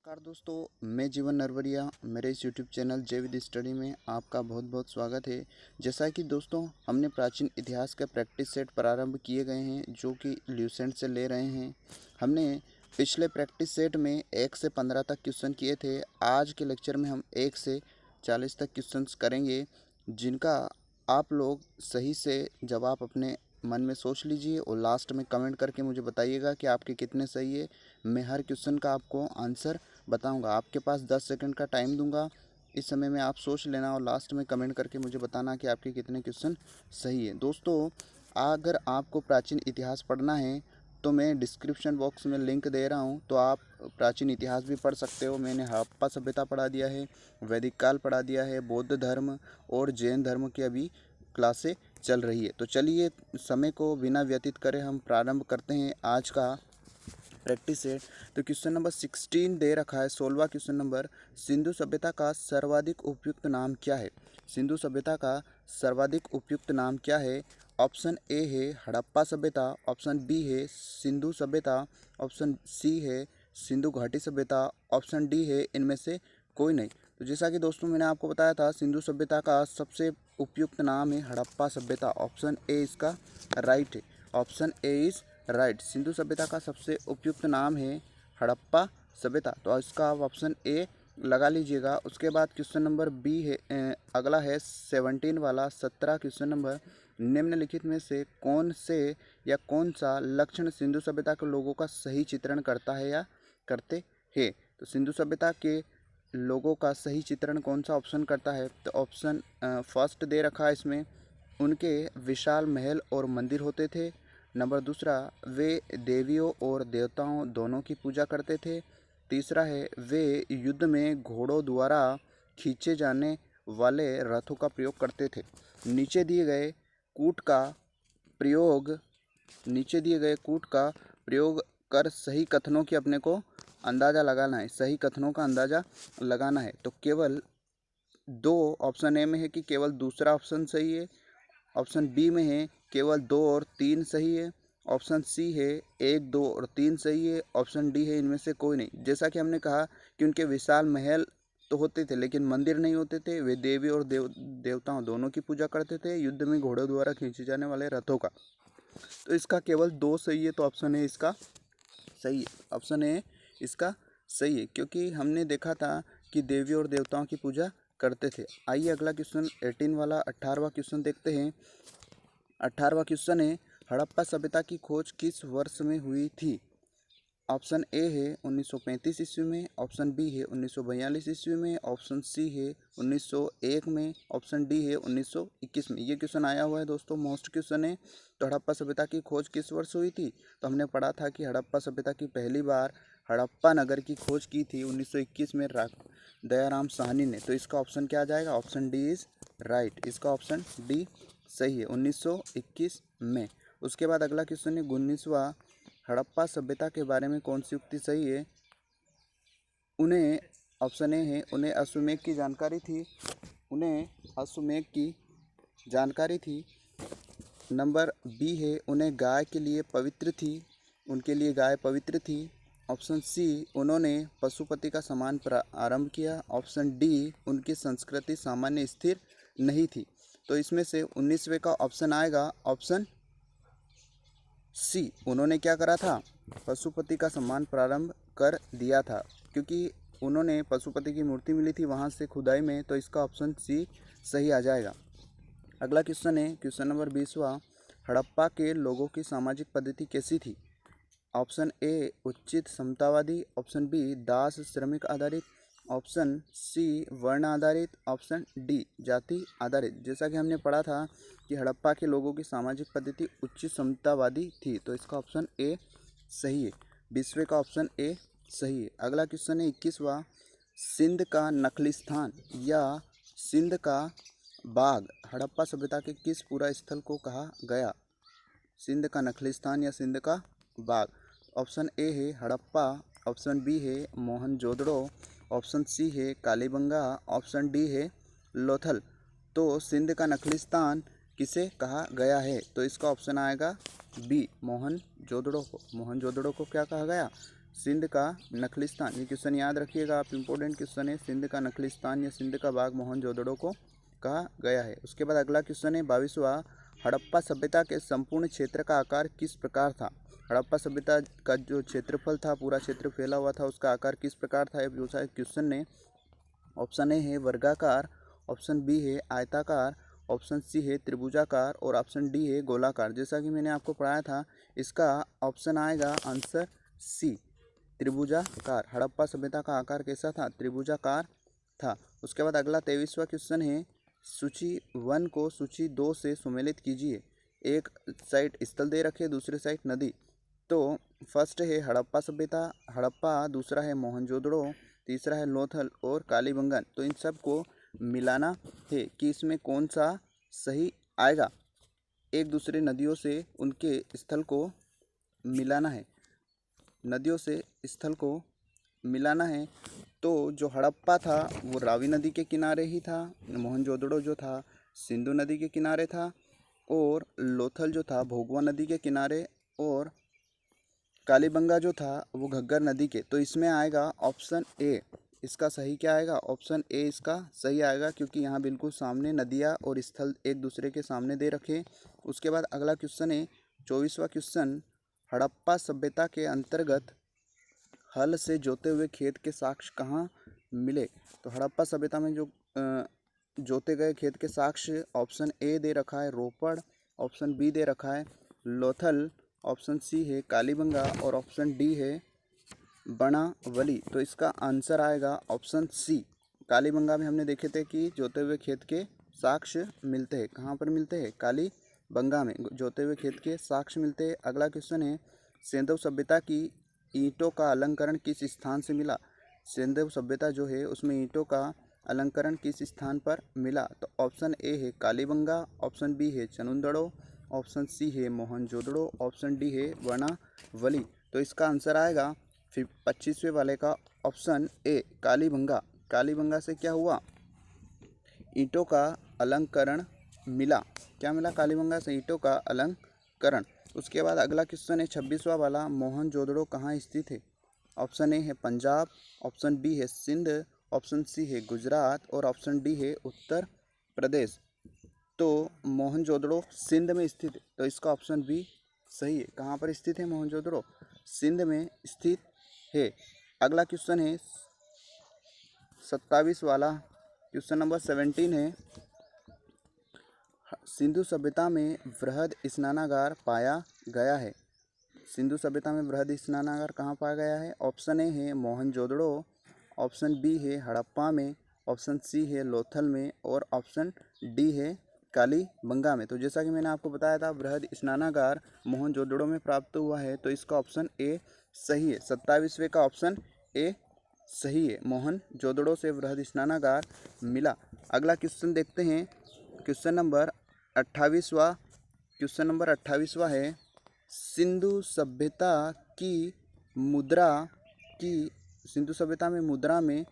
नमस्कार दोस्तों, मैं जीवन नरवरिया। मेरे इस यूट्यूब चैनल जय विद स्टडी में आपका बहुत बहुत स्वागत है। जैसा कि दोस्तों हमने प्राचीन इतिहास का प्रैक्टिस सेट प्रारंभ किए गए हैं जो कि ल्यूसेंट से ले रहे हैं। हमने पिछले प्रैक्टिस सेट में 1 से 15 तक क्वेश्चन किए थे। आज के लेक्चर में हम 1 से 40 तक क्वेश्चंस करेंगे, जिनका आप लोग सही से जवाब अपने मन में सोच लीजिए और लास्ट में कमेंट करके मुझे बताइएगा कि आपके कितने सही है। मैं हर क्वेश्चन का आपको आंसर बताऊंगा। आपके पास 10 सेकंड का टाइम दूंगा। इस समय में आप सोच लेना और लास्ट में कमेंट करके मुझे बताना कि आपके कितने क्वेश्चन सही है। दोस्तों, अगर आपको प्राचीन इतिहास पढ़ना है तो मैं डिस्क्रिप्शन बॉक्स में लिंक दे रहा हूं, तो आप प्राचीन इतिहास भी पढ़ सकते हो। मैंने हड़प्पा सभ्यता पढ़ा दिया है, वैदिक काल पढ़ा दिया है, बौद्ध धर्म और जैन धर्म की अभी क्लासें चल रही है। तो चलिए समय को बिना व्यतीत करे हम प्रारंभ करते हैं आज का प्रैक्टिस है। तो क्वेश्चन नंबर 16 दे रखा है। 16वां क्वेश्चन नंबर, सिंधु सभ्यता का सर्वाधिक उपयुक्त नाम क्या है? सिंधु सभ्यता का सर्वाधिक उपयुक्त नाम क्या है? ऑप्शन ए है हड़प्पा सभ्यता, ऑप्शन बी है सिंधु सभ्यता, ऑप्शन सी है सिंधु घाटी सभ्यता, ऑप्शन डी है इनमें से कोई नहीं। तो जैसा कि दोस्तों मैंने आपको बताया था, सिंधु सभ्यता का सबसे उपयुक्त नाम है हड़प्पा सभ्यता। ऑप्शन ए इसका राइट है। Option A is right. Sindhu सभ्यता का सबसे उपयुक्त नाम है हड़प्पा सभ्यता। तो इसका आप ऑप्शन ए लगा लीजिएगा। उसके बाद क्वेश्चन नंबर बी है, अगला है 17 वाला। 17 क्वेश्चन नंबर, निम्नलिखित में से कौन से या कौन सा लक्षण सिंधु सभ्यता के लोगों का सही चित्रण करता है या करते हैं? तो सिंधु सभ्यता के लोगों का सही चित्रण कौन सा ऑप्शन करता है? तो ऑप्शन फर्स्ट दे रखा है इसमें, उनके विशाल महल और मंदिर होते थे। नंबर दूसरा, वे देवियों और देवताओं दोनों की पूजा करते थे। तीसरा है, वे युद्ध में घोड़ों द्वारा खींचे जाने वाले रथों का प्रयोग करते थे। नीचे दिए गए कूट का प्रयोग नीचे दिए गए कूट का प्रयोग कर सही कथनों की अपने को अंदाज़ा लगाना है। सही कथनों का अंदाज़ा लगाना है। तो केवल दो, ऑप्शन ए में है कि केवल दूसरा ऑप्शन सही है, ऑप्शन बी में है केवल 2 और 3 सही है, ऑप्शन सी है 1, 2 और 3 सही है, ऑप्शन डी है इनमें से कोई नहीं। जैसा कि हमने कहा कि उनके विशाल महल तो होते थे लेकिन मंदिर नहीं होते थे। वे देवी और देवताओं दोनों की पूजा करते थे। युद्ध में घोड़ों द्वारा खींचे जाने वाले रथों का। तो इसका केवल 2 सही है, तो ऑप्शन ए इसका सही है। ऑप्शन ए इसका सही है, क्योंकि हमने देखा था कि देवी और देवताओं की पूजा करते थे। आइए अगला क्वेश्चन 18 वाला 18वां क्वेश्चन देखते हैं। 18वां क्वेश्चन है, हड़प्पा सभ्यता की खोज किस वर्ष में हुई थी? ऑप्शन ए है 1935 ईस्वी में, ऑप्शन बी है 1942 ईस्वी में, ऑप्शन सी है 1901 में, ऑप्शन डी है 1921 में। ये क्वेश्चन आया हुआ है दोस्तों, मोस्ट क्वेश्चन है। तो हड़प्पा सभ्यता की खोज किस वर्ष हुई थी? तो हमने पढ़ा था कि हड़प्पा सभ्यता की पहली बार हड़प्पा नगर की खोज की थी 1921 में दयाराम साहनी ने। तो इसका ऑप्शन क्या आ जाएगा? Option D is right. इसका ऑप्शन डी सही है, 1921 में। उसके बाद अगला क्वेश्चन है 19वां, हड़प्पा सभ्यता के बारे में कौन सी उक्ति सही है? उन्हें, ऑप्शन ए है उन्हें अश्वमेध की जानकारी थी। उन्हें अश्वमेध की जानकारी थी। नंबर बी है उन्हें गाय के लिए पवित्र थी, उनके लिए गाय पवित्र थी। ऑप्शन सी, उन्होंने पशुपति का सम्मान आरंभ किया। ऑप्शन डी, उनकी संस्कृति सामान्य स्थिर नहीं थी। तो इसमें से 19वें का ऑप्शन आएगा ऑप्शन सी। उन्होंने क्या करा था? पशुपति का सम्मान प्रारंभ कर दिया था, क्योंकि उन्होंने पशुपति की मूर्ति मिली थी वहाँ से खुदाई में। तो इसका ऑप्शन सी सही आ जाएगा। अगला क्वेश्चन है क्वेश्चन नंबर 20वां, हड़प्पा के लोगों की सामाजिक पद्धति कैसी थी? ऑप्शन ए उचित समतावादी, ऑप्शन बी दास श्रमिक आधारित, ऑप्शन सी वर्ण आधारित, ऑप्शन डी जाति आधारित। जैसा कि हमने पढ़ा था कि हड़प्पा के लोगों की सामाजिक पद्धति उच्च समतावादी थी। तो इसका ऑप्शन ए सही है। 20वें का ऑप्शन ए सही है। अगला क्वेश्चन है 21वां, सिंध का नखलिस्तान या सिंध का बाग हड़प्पा सभ्यता के किस पूरा स्थल को कहा गया? सिंध का नखलिस्तान या सिंध का बाग। ऑप्शन ए है हड़प्पा, ऑप्शन बी है मोहनजोदड़ो, ऑप्शन सी है कालीबंगा, ऑप्शन डी है लोथल। तो सिंध का नखलिस्तान किसे कहा गया है? तो इसका ऑप्शन आएगा बी मोहनजोदड़ो को। मोहनजोदड़ो को क्या कहा गया? सिंध का नखलिस्तान। ये क्वेश्चन याद रखिएगा आप, इंपॉर्टेंट क्वेश्चन है। सिंध का नखलिस्तान या सिंध का बाग मोहनजोदड़ो को कहा गया है। उसके बाद अगला क्वेश्चन है 22वां, हड़प्पा सभ्यता के संपूर्ण क्षेत्र का आकार किस प्रकार था। हड़प्पा सभ्यता का जो क्षेत्रफल था, पूरा क्षेत्र फैला हुआ था, उसका आकार किस प्रकार था, ये पूछा है क्वेश्चन ने। ऑप्शन ए है वर्गाकार, ऑप्शन बी है आयताकार, ऑप्शन सी है त्रिभुजाकार और ऑप्शन डी है गोलाकार। जैसा कि मैंने आपको पढ़ाया था, इसका ऑप्शन आएगा आंसर सी, त्रिभुजाकार। हड़प्पा सभ्यता का आकार कैसा था, त्रिभुजाकार था। उसके बाद अगला 23वां क्वेश्चन है, सूची 1 को सूची 2 से सुमेलित कीजिए। एक साइड स्थल दे रखे, दूसरे साइड नदी। तो फर्स्ट है हड़प्पा सभ्यता, हड़प्पा, दूसरा है मोहनजोदड़ो, तीसरा है लोथल और कालीबंगन। तो इन सब को मिलाना है कि इसमें कौन सा सही आएगा। एक दूसरे नदियों से उनके स्थल को मिलाना है, नदियों से स्थल को मिलाना है। तो जो हड़प्पा था वो रावी नदी के किनारे ही था, मोहनजोदड़ो जो था सिंधु नदी के किनारे था, और लोथल जो था भोगवा नदी के किनारे, और कालीबंगा जो था वो घग्गर नदी के। तो इसमें आएगा ऑप्शन ए, इसका सही क्या आएगा, ऑप्शन ए इसका सही आएगा, क्योंकि यहाँ बिल्कुल सामने नदियाँ और स्थल एक दूसरे के सामने दे रखे। उसके बाद अगला क्वेश्चन है 24वां क्वेश्चन, हड़प्पा सभ्यता के अंतर्गत हल से जोते हुए खेत के साक्ष्य कहाँ मिले। तो हड़प्पा सभ्यता में जो जोते गए खेत के साक्ष्य, ऑप्शन ए दे रखा है रोपड़, ऑप्शन बी दे रखा है लोथल, ऑप्शन सी है कालीबंगा और ऑप्शन डी है बनावली। तो इसका आंसर आएगा ऑप्शन सी, कालीबंगा में हमने देखे थे कि जोते हुए खेत के साक्ष्य मिलते हैं। कहाँ पर मिलते हैं, कालीबंगा में जोते हुए खेत के साक्ष्य मिलते हैं। अगला क्वेश्चन है, सिंधु सभ्यता की ईंटों का अलंकरण किस स्थान से मिला। सिंधु सभ्यता जो है उसमें ईंटों का अलंकरण किस स्थान पर मिला। तो ऑप्शन ए है कालीबंगा, ऑप्शन बी है चनुंदड़ो, ऑप्शन सी है मोहनजोदड़ो, ऑप्शन डी है बनावली। तो इसका आंसर आएगा फिर 25वें वाले का ऑप्शन ए, कालीबंगा। कालीबंगा से क्या हुआ, ईंटों का अलंकरण मिला। क्या मिला, कालीबंगा से ईंटों का अलंकरण। उसके बाद अगला क्वेश्चन है 26वां वाला, मोहनजोदड़ो कहाँ स्थित है। ऑप्शन ए है पंजाब, ऑप्शन बी है सिंध, ऑप्शन सी है गुजरात और ऑप्शन डी है उत्तर प्रदेश। तो मोहनजोदड़ो सिंध में स्थित है, तो इसका ऑप्शन बी सही है। कहाँ पर स्थित है मोहनजोदड़ो, सिंध में स्थित है। अगला क्वेश्चन है 27 वाला, क्वेश्चन नंबर 17 है, सिंधु सभ्यता में वृहद स्नानागार पाया गया है। सिंधु सभ्यता में वृहद स्नानागार कहाँ पाया गया है। ऑप्शन ए है मोहनजोदड़ो, ऑप्शन बी है हड़प्पा में, ऑप्शन सी है लोथल में और ऑप्शन डी है कालीबंगा में। तो जैसा कि मैंने आपको बताया था, वृहद स्नानागार मोहनजोदड़ो में प्राप्त हुआ है, तो इसका ऑप्शन ए सही है। 27वें का ऑप्शन ए सही है, मोहनजोदड़ो से वृहद स्नानागार मिला। अगला क्वेश्चन देखते हैं, क्वेश्चन नंबर 28वां। क्वेश्चन नंबर 28वां है, सिंधु सभ्यता की मुद्रा की सिंधु सभ्यता में मुद्रा में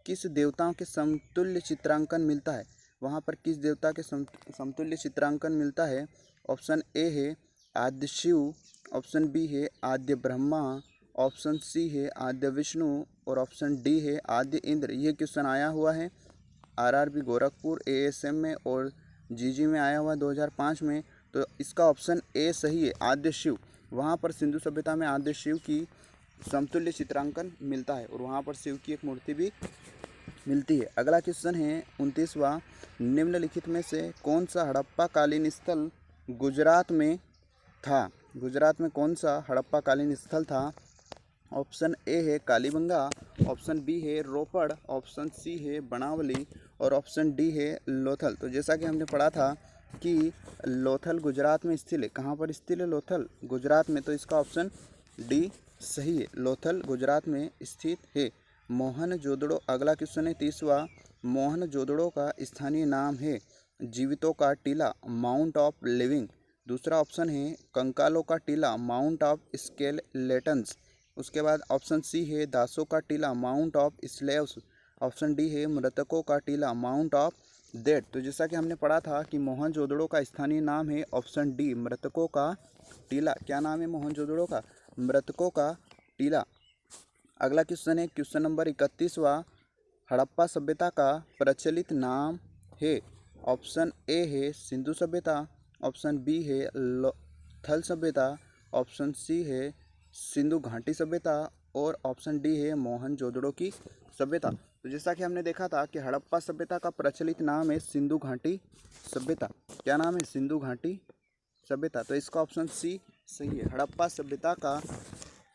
किस देवताओं के समतुल्य चित्रांकन मिलता है। वहाँ पर किस देवता के समतुल्य चित्रांकन मिलता है। ऑप्शन ए है आद्य शिव, ऑप्शन बी है आद्य ब्रह्मा, ऑप्शन सी है आद्य विष्णु और ऑप्शन डी है आद्य इंद्र। ये क्वेश्चन आया हुआ है आरआरबी गोरखपुर, एएसएम में और जीजी में आया हुआ है 2005 में। तो इसका ऑप्शन ए सही है, आद्य शिव। वहाँ पर सिंधु सभ्यता में आद्य शिव की समतुल्य चित्रांकन मिलता है और वहाँ पर शिव की एक मूर्ति भी मिलती है। अगला क्वेश्चन है 29वां, निम्नलिखित में से कौन सा हड़प्पा कालीन स्थल गुजरात में था। गुजरात में कौन सा हड़प्पा कालीन स्थल था। ऑप्शन ए है कालीबंगा, ऑप्शन बी है रोपड़, ऑप्शन सी है बनावली और ऑप्शन डी है लोथल। तो जैसा कि हमने पढ़ा था कि लोथल गुजरात में स्थित है। कहाँ पर स्थित है लोथल, गुजरात में। तो इसका ऑप्शन डी सही है, लोथल गुजरात में स्थित है। मोहनजोदड़ो, अगला क्वेश्चन है 30वां, मोहनजोदड़ो का स्थानीय नाम है जीवितों का टीला, माउंट ऑफ लिविंग। दूसरा ऑप्शन है कंकालों का टीला, माउंट ऑफ स्केलेटन्स। उसके बाद ऑप्शन सी है दासों का टीला, mount of slaves. Option D है मृतकों का टीला, माउंट ऑफ डेड। तो जैसा कि हमने पढ़ा था कि मोहनजोदड़ो का स्थानीय नाम है ऑप्शन डी, मृतकों का टीला। क्या नाम है मोहनजोदड़ो का, मृतकों का टीला। अगला क्वेश्चन है क्वेश्चन नंबर 31वां। हड़प्पा सभ्यता का प्रचलित नाम है। ऑप्शन ए है सिंधु सभ्यता, ऑप्शन बी है लोथल सभ्यता, ऑप्शन सी है सिंधु घाटी सभ्यता और ऑप्शन डी है मोहनजोदड़ो की सभ्यता। तो जैसा कि हमने देखा था कि हड़प्पा सभ्यता का प्रचलित नाम है सिंधु घाटी सभ्यता। क्या नाम है? सिंधु घाटी सभ्यता। तो इसका ऑप्शन सी सही है। हड़प्पा सभ्यता का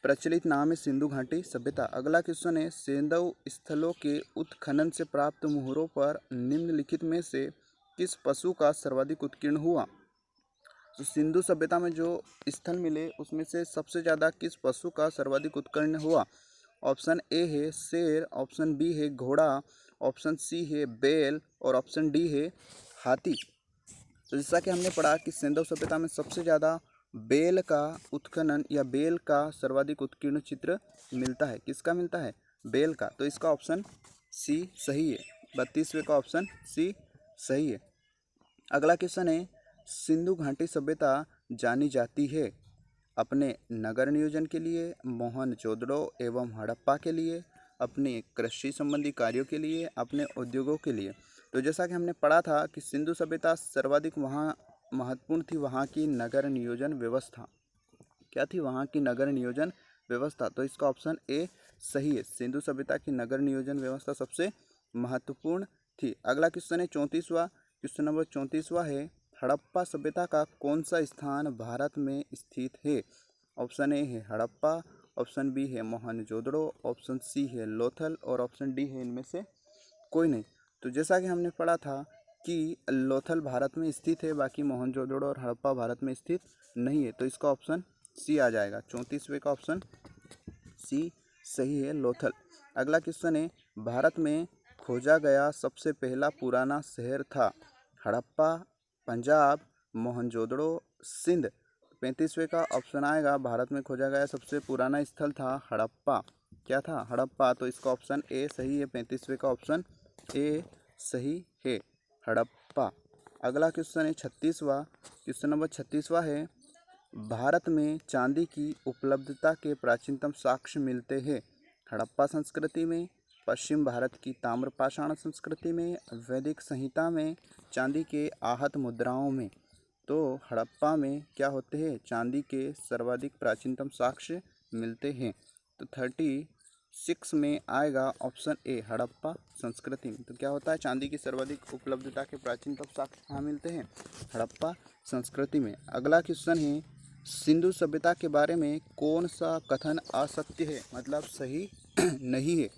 प्रचलित नाम है सिंधु घाटी सभ्यता। अगला क्वेश्चन है सैंधव स्थलों के उत्खनन से प्राप्त मोहरों पर निम्नलिखित में से किस पशु का सर्वाधिक उत्कीर्ण हुआ? तो सिंधु सभ्यता में जो स्थल मिले उसमें से सबसे ज़्यादा किस पशु का सर्वाधिक उत्कीर्ण हुआ? ऑप्शन ए है शेर, ऑप्शन बी है घोड़ा, ऑप्शन सी है बैल और ऑप्शन डी है हाथी। तो जैसा कि हमने पढ़ा कि सैंधव सभ्यता में सबसे ज़्यादा बेल का उत्खनन या बेल का सर्वाधिक उत्कीर्ण चित्र मिलता है। किसका मिलता है? बेल का। तो इसका ऑप्शन सी सही है। 32वें का ऑप्शन सी सही है। अगला क्वेश्चन है सिंधु घाटी सभ्यता जानी जाती है अपने नगर नियोजन के लिए, मोहनजोदड़ो एवं हड़प्पा के लिए, अपने कृषि संबंधी कार्यों के लिए, अपने उद्योगों के लिए। तो जैसा कि हमने पढ़ा था कि सिंधु सभ्यता सर्वाधिक वहाँ महत्वपूर्ण थी वहाँ की नगर नियोजन व्यवस्था। क्या थी? वहाँ की नगर नियोजन व्यवस्था। तो इसका ऑप्शन ए सही है। सिंधु सभ्यता की नगर नियोजन व्यवस्था सबसे महत्वपूर्ण थी। अगला क्वेश्चन है 34वां। क्वेश्चन नंबर 34वां है हड़प्पा सभ्यता का कौन सा स्थान भारत में स्थित है? ऑप्शन ए है हड़प्पा, ऑप्शन बी है मोहनजोदड़ो, ऑप्शन सी है लोथल और ऑप्शन डी है इनमें से कोई नहीं। तो जैसा कि हमने पढ़ा था कि लोथल भारत में स्थित है, बाकी मोहनजोदड़ो और हड़प्पा भारत में स्थित नहीं है। तो इसका ऑप्शन सी आ जाएगा। 34वें का ऑप्शन सी सही है, लोथल। अगला क्वेश्चन है भारत में खोजा गया सबसे पहला पुराना शहर था? हड़प्पा, पंजाब, मोहनजोदड़ो, सिंध। 35वें का ऑप्शन आएगा भारत में खोजा गया सबसे पुराना स्थल था हड़प्पा। क्या था? हड़प्पा। तो इसका ऑप्शन ए सही है। 35वें का ऑप्शन ए सही है, हड़प्पा। अगला क्वेश्चन है 36वां। क्वेश्चन नंबर 36वां है भारत में चांदी की उपलब्धता के प्राचीनतम साक्ष्य मिलते हैं? हड़प्पा संस्कृति में, पश्चिम भारत की ताम्रपाषाण संस्कृति में, वैदिक संहिता में, चांदी के आहत मुद्राओं में। तो हड़प्पा में क्या होते हैं? चांदी के सर्वाधिक प्राचीनतम साक्ष्य मिलते हैं। तो 36 में आएगा ऑप्शन ए हड़प्पा संस्कृति में। तो क्या होता है? चांदी की सर्वाधिक उपलब्धता के प्राचीनतम साक्ष्य कहाँ मिलते हैं? हड़प्पा संस्कृति में। अगला क्वेश्चन है सिंधु सभ्यता के बारे में कौन सा कथन असत्य है, मतलब सही नहीं है?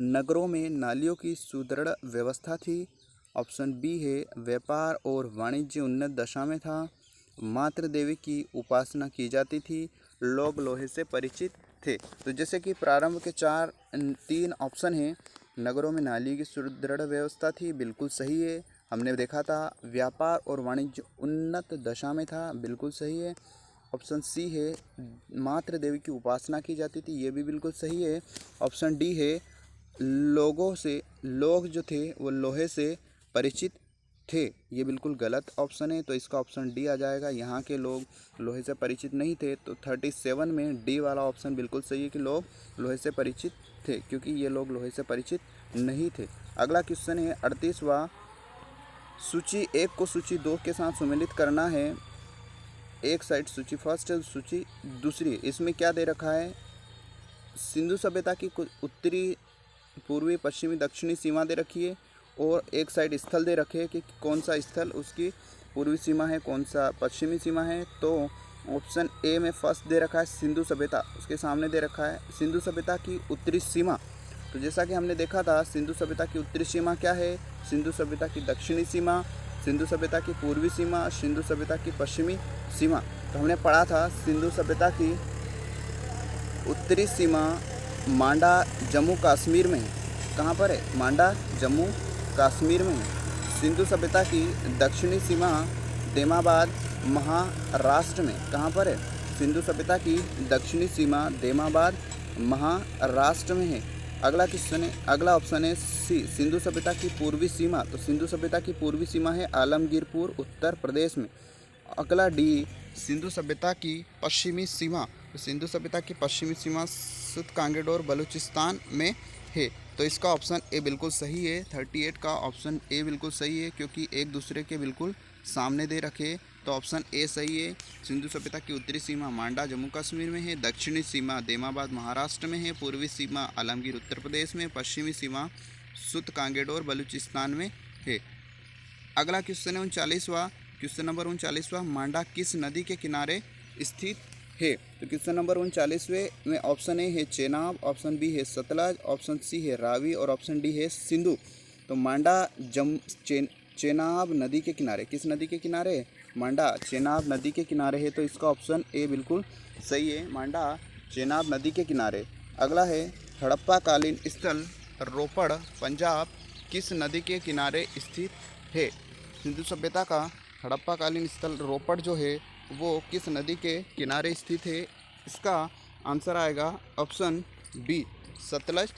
नगरों में नालियों की सुदृढ़ व्यवस्था थी। ऑप्शन बी है व्यापार और वाणिज्य उन्नत दशा में था। मातृ देवी की उपासना की जाती थी। लोग लोहे से परिचित थे। तो जैसे कि प्रारंभ के 3 ऑप्शन हैं। नगरों में नाली की सुदृढ़ व्यवस्था थी, बिल्कुल सही है। हमने देखा था व्यापार और वाणिज्य उन्नत दशा में था, बिल्कुल सही है। ऑप्शन सी है मातृ देवी की उपासना की जाती थी, ये भी बिल्कुल सही है। ऑप्शन डी है लोग जो थे वो लोहे से परिचित थे, ये बिल्कुल गलत ऑप्शन है। तो इसका ऑप्शन डी आ जाएगा, यहाँ के लोग लोहे से परिचित नहीं थे। तो 37 में डी वाला ऑप्शन बिल्कुल सही है कि लोग लोहे से परिचित थे, क्योंकि ये लोग लोहे से परिचित नहीं थे। अगला क्वेश्चन है 38वां। सूची 1 को सूची 2 के साथ सम्मिलित करना है। एक साइड सूची फर्स्ट है, सूची दूसरी। इसमें क्या दे रखा है? सिंधु सभ्यता की कुछ उत्तरी, पूर्वी, पश्चिमी, दक्षिणी सीमा दे रखी है और एक साइड स्थल दे रखे हैं कि कौन सा स्थल उसकी पूर्वी सीमा है, कौन सा पश्चिमी सीमा है। तो ऑप्शन ए में फर्स्ट दे रखा है सिंधु सभ्यता, उसके सामने दे रखा है सिंधु सभ्यता की उत्तरी सीमा। तो जैसा कि हमने देखा था सिंधु सभ्यता की उत्तरी सीमा क्या है, सिंधु सभ्यता की दक्षिणी सीमा, सिंधु सभ्यता की पूर्वी सीमा, सिंधु सभ्यता की पश्चिमी सीमा। तो हमने पढ़ा था सिंधु सभ्यता की उत्तरी सीमा मांडा जम्मू कश्मीर में है। कहाँ पर है? मांडा जम्मू कश्मीर में है। सिंधु सभ्यता की दक्षिणी सीमा देमाबाद महाराष्ट्र में। कहाँ पर है? सिंधु सभ्यता की दक्षिणी सीमा देमाबाद महाराष्ट्र में है। अगला क्वेश्चन है, अगला ऑप्शन है सी सिंधु सभ्यता की पूर्वी सीमा। तो सिंधु सभ्यता की पूर्वी सीमा है आलमगीरपुर उत्तर प्रदेश में। अगला डी सिंधु सभ्यता की पश्चिमी सीमा। तो सिंधु सभ्यता की पश्चिमी सीमा सुत कांगेड और बलूचिस्तान में है। तो इसका ऑप्शन ए बिल्कुल सही है। 38 का ऑप्शन ए बिल्कुल सही है, क्योंकि एक दूसरे के बिल्कुल सामने दे रखे। तो ऑप्शन ए सही है। सिंधु सभ्यता की उत्तरी सीमा मांडा जम्मू कश्मीर में है, दक्षिणी सीमा देमाबाद महाराष्ट्र में है, पूर्वी सीमा आलमगीर उत्तर प्रदेश में, पश्चिमी सीमा सुत कांगेड और बलूचिस्तान में है। अगला क्वेश्चन है 39वां। क्वेश्चन नंबर 39वां, मांडा किस नदी के किनारे स्थित है? तो क्वेश्चन नंबर 39वें में ऑप्शन ए है चेनाब, ऑप्शन बी है सतलज, ऑप्शन सी है रावी और ऑप्शन डी है सिंधु। तो मांडा चेनाब नदी के किनारे, किस नदी के किनारे? मांडा चेनाब नदी के किनारे है। तो इसका ऑप्शन ए बिल्कुल सही है, मांडा चेनाब नदी के किनारे। अगला है हड़प्पा कालीन स्थल रोपड़ पंजाब किस नदी के किनारे स्थित है? सिंधु सभ्यता का हड़प्पा कालीन स्थल रोपड़ जो है वो किस नदी के किनारे स्थित है? इसका आंसर आएगा ऑप्शन बी सतलज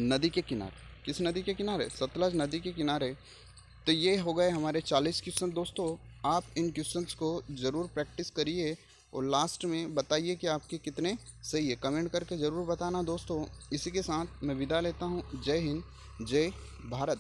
नदी के किनारे। किस नदी के किनारे? सतलज नदी के किनारे। तो ये हो गए हमारे 40 क्वेश्चन। दोस्तों आप इन क्वेश्चंस को ज़रूर प्रैक्टिस करिए और लास्ट में बताइए कि आपके कितने सही है। कमेंट करके ज़रूर बताना दोस्तों। इसी के साथ मैं विदा लेता हूँ। जय हिंद, जय भारत।